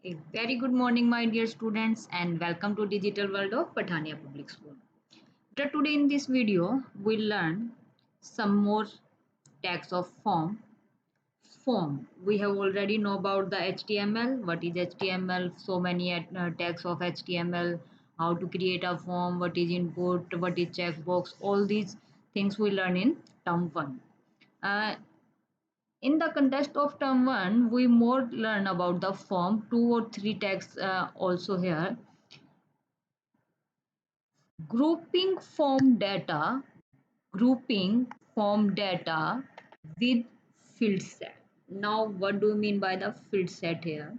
A very good morning, my dear students, and welcome to Digital World of Patania Public School. Today in this video, we'll learn some more tags of form. Form. We have already know about the HTML. What is HTML? So many tags of HTML. How to create a form? What is input? What is checkbox? All these things we learn in term one. Uh, in the context of term 1, we more learn about the form, 2 or 3 tags also here. Grouping form data, grouping form data with field set. Now, what do you mean by the field set here?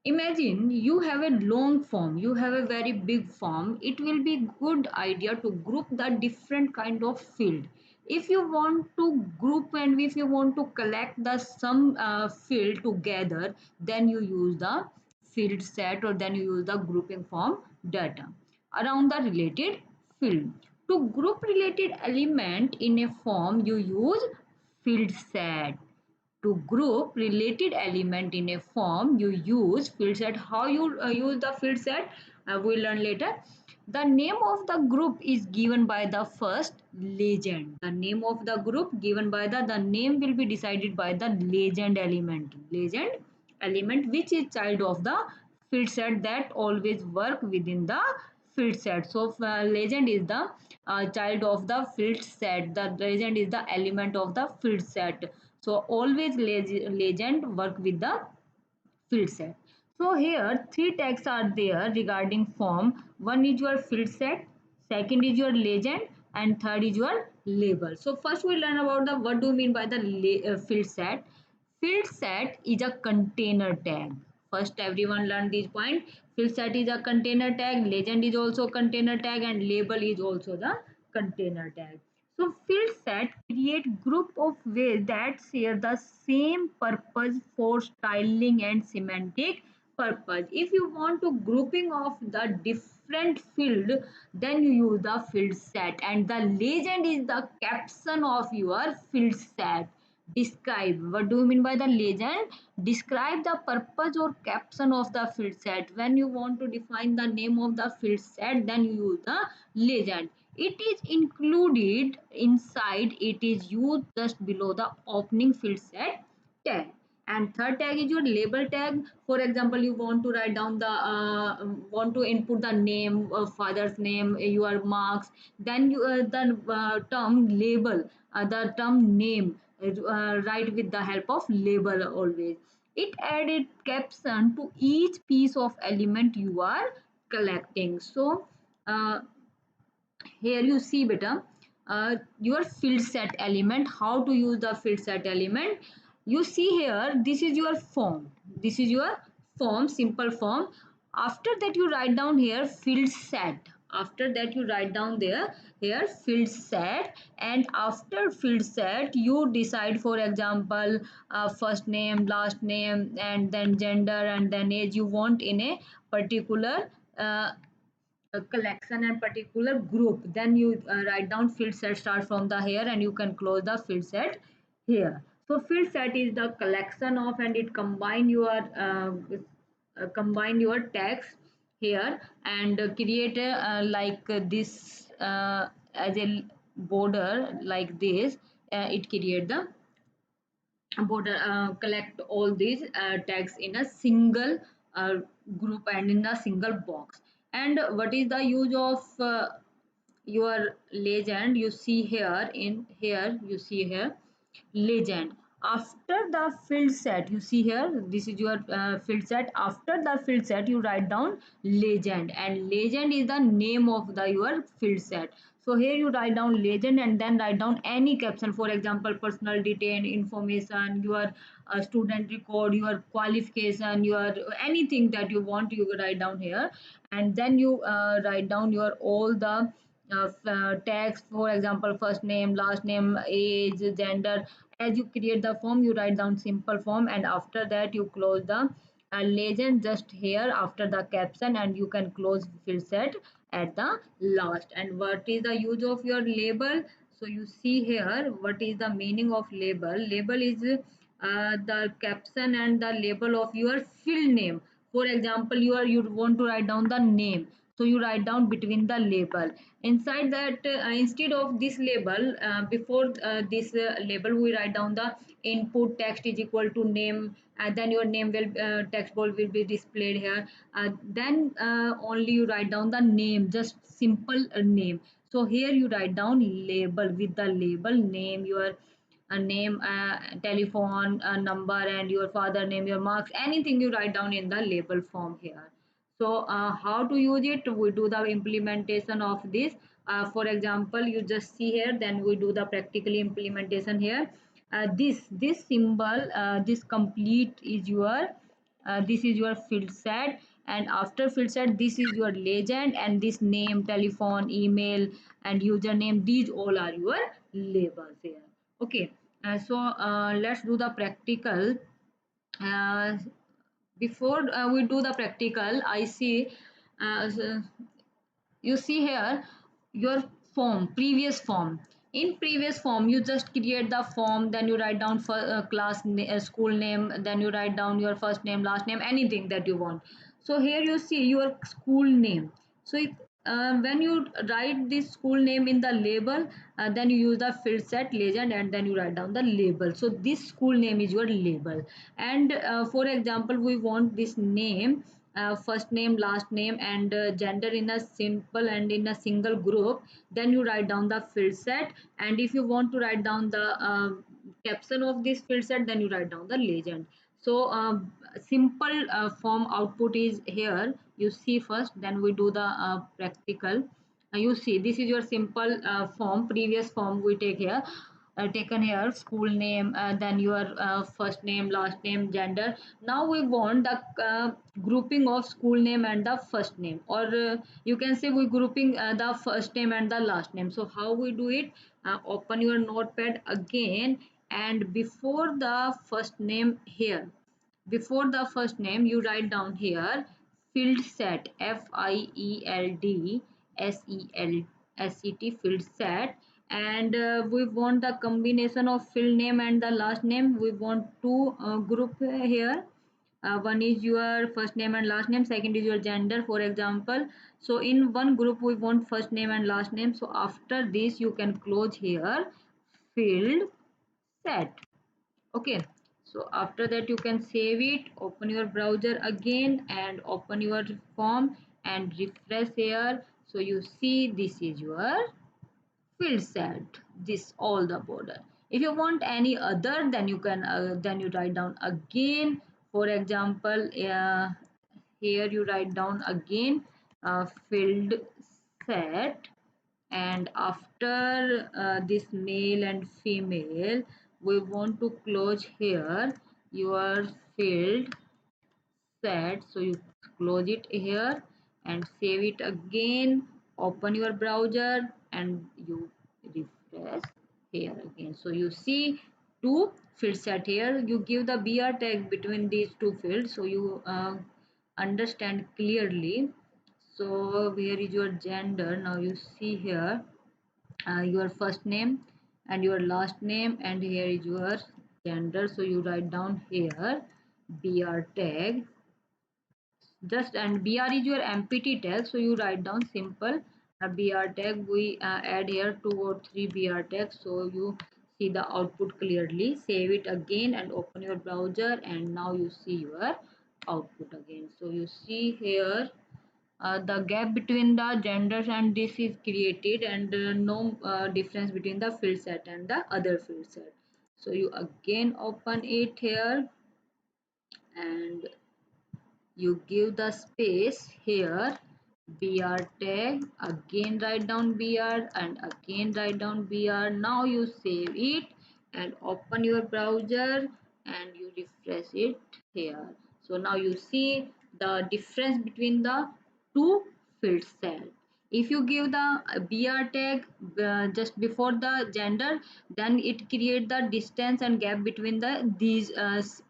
Imagine you have a long form, you have a very big form. It will be good idea to group the different kind of field. If you want to group and if you want to collect the some field together, then you use the field set or then you use the grouping form data around the related field. To group related element in a form, you use field set. To group related element in a form, you use field set. How you use the field set, we'll learn later. The name of the group is given by the first legend. The name of the group given by the name will be decided by the legend element. Legend element which is child of the field set that always work within the field set. So legend is the child of the field set. The legend is the element of the field set. So always legend work with the field set. So here three tags are there regarding form. One is your field set, second is your legend, and third is your label. So first we learn about the what do you mean by the field set. Field set is a container tag. First everyone learn this point. Field set is a container tag, legend is also container tag, and label is also the container tag. So field set create group of ways that share the same purpose for styling and semantic purpose. If you want to grouping of the different field, then you use the field set, and the legend is the caption of your field set. Describe. What do you mean by the legend? Describe the purpose or caption of the field set. When you want to define the name of the field set, then you use the legend. It is included inside, it is used just below the opening field set tag. And third tag is your label tag. For example, you want to write down the want to input the name, father's name, your marks, then you the term label, the term name, write with the help of label always. It added caption to each piece of element you are collecting. So uh, here you see beta, your field set element. How to use the field set element? You see here, this is your form, this is your form, simple form. After that you write down here field set. After that you write down there here field set, and after field set you decide, for example, first name, last name, and then gender, and then age you want in a particular a collection and particular group. Then you write down field set, start from the here, and you can close the field set here. So field set is the collection of, and it combine your text here, and create a this as a border like this. It create the border, collect all these tags in a single uh, group and in a single box. And what is the use of your legend? You see here, in here you see here legend. After the field set, you see here, this is your field set. After the field set you write down legend, and legend is the name of the your field set. So here you write down legend and then write down any caption. For example, personal detail information, your student record, your qualification, your anything that you want, you write down here. And then you write down your all the tags. For example, first name, last name, age, gender. As you create the form, you write down simple form, and after that you close the legend just here after the caption, and you can close field set at the last. And what is the use of your label? So you see here, what is the meaning of label? Label is the caption and the label of your field name. For example, you want to write down the name, so you write down between the label. Inside that, instead of this label, before this label, we write down the input text is equal to name, and then your name will text box will be displayed here. Then only you write down the name, just simple name. So here you write down label, with the label name, your a name, telephone number, and your father name, your marks, anything you write down in the label form here. So how to use it, we do the implementation of this. For example, you just see here, then we do the practical implementation here. This symbol, this complete is your this is your field set, and after field set, this is your legend, and this name, telephone, email, and username, these all are your labels here. Okay, so let's do the practical. uh, Before we do the practical, I see, so you see here your form, previous form. In previous form, you just create the form, then you write down for school name, then you write down your first name, last name, anything that you want. So here you see your school name. So when you write this school name in the label, then you use the field set legend, and then you write down the label. So this school name is your label. And for example, we want this name, first name, last name, and gender in a simple and in a single group, then you write down the field set. And if you want to write down the caption of this field set, then you write down the legend. So simple form output is here, you see first, then we do the practical. You see, this is your simple form, previous form we take here, taken here, school name, then your first name, last name, gender. Now we want the grouping of school name and the first name, or you can say we grouping the first name and the last name. So how we do it, open your notepad again, and before the first name here, before the first name, you write down here field set, FIELD SET, field set. And we want the combination of field name and the last name. We want two group here. One is your first name and last name, second is your gender, for example. So in one group we want first name and last name. So after this you can close here field set. Okay, so after that you can save it, open your browser again, and open your form and refresh here. So you see, this is your field set, this all the border. If you want any other, then you can then you write down again. For example, here you write down again field set, and after this male and female, we want to close here your field set. So you close it here and save it again, open your browser, and you refresh here again. So you see two field set here. You give the BR tag between these two fields, so you understand clearly. So where is your gender? Now you see here your first name and your last name, and here is your gender. So you write down here BR tag, just, and BR is your MPT tag, so you write down simple BR tag. We add here 2 or 3 BR tags, so you see the output clearly. Save it again and open your browser, and now you see your output again. So you see here the gap between the genders and this is created, and no difference between the field set and the other field set. So you again open it here, and you give the space here, BR tag, again write down BR, and again write down BR. Now you save it and open your browser, and you refresh it here. So now you see the difference between the two field set. If you give the BR tag just before the gender, then it create the distance and gap between these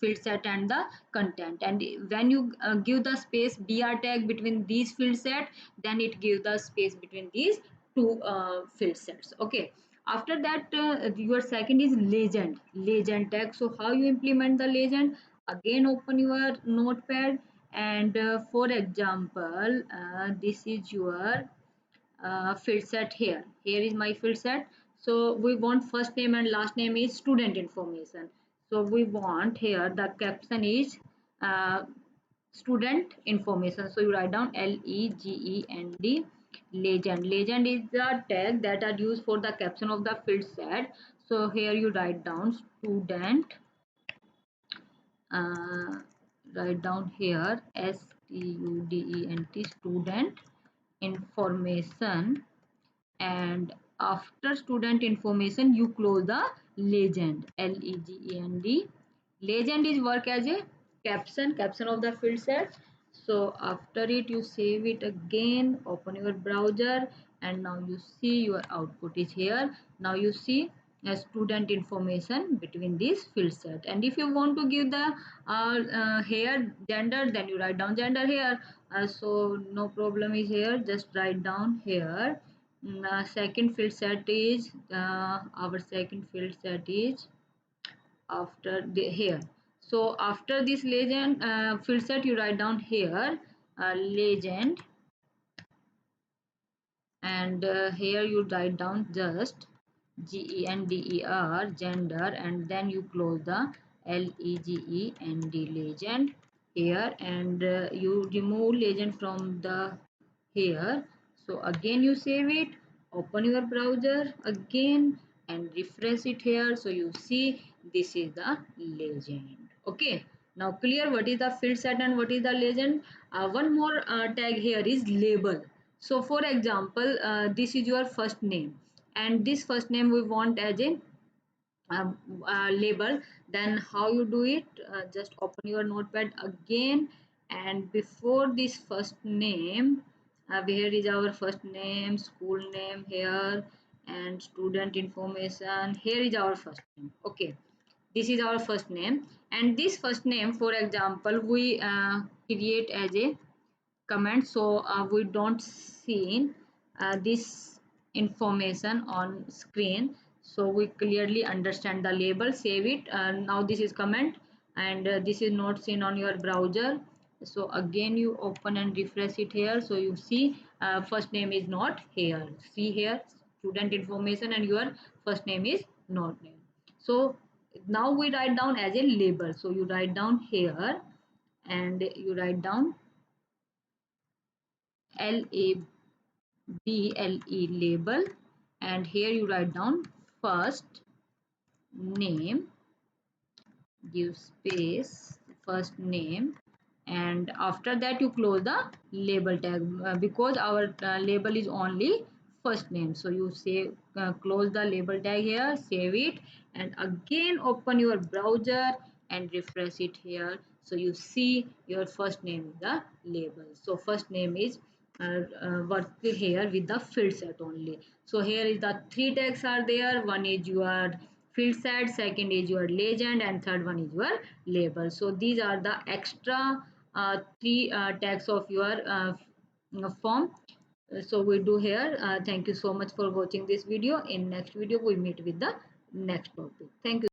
field set and the content. And when you give the space BR tag between these field set, then it give the space between these two field sets. Okay, after that your second is legend tag. So how you implement the legend, again open your notepad And for example, this is your field set here. Here is my field set. So we want first name and last name is student information. So we want here the caption is uh, student information. So you write down LEGEND, legend. Legend is the tag that are used for the caption of the field set. So here you write down student, uh, write down here STUDENT, student information, and after student information you close the legend, legend. Legend is work as a caption of the field set. So after it you save it again, open your browser, and now you see your output is here. Now you see a student information between this field set, and if you want to give the here gender, then you write down gender here. So no problem is here, just write down here. Second field set is our second field set is after the here. So after this legend field set you write down here legend, and here you write down just GENDER, gender, and then you close the LEGEND, legend here, and you remove legend from the here. So again you save it, open your browser again and refresh it here. So you see this is the legend. Okay, now clear what is the field set and what is the legend. One more tag here is label. So for example, this is your first name, and this first name we want as a label. Then how you do it, just open your notepad again, and before this first name, here is our first name, school name here, and student information. Here is our first name. Okay, this is our first name, and this first name, for example, we create as a comment, so we don't see this information on screen, so we clearly understand the label, save it. Now this is comment, and this is not seen on your browser. So again you open and refresh it here, so you see first name is not here. See here, student information, and your first name is not name. So now we write down as a label. So you write down here, and you write down LABLE, label, and here you write down first name, give space, first name, and after that you close the label tag, because our label is only first name. So you save, close the label tag here, save it, and again open your browser and refresh it here. So you see your first name is the label. So first name is work here with the field set only. So here is the three tags are there. One is your field set, second is your legend, and third one is your label. So these are the extra three tags of your form. So we do here. Thank you so much for watching this video. In next video we meet with the next topic. Thank you.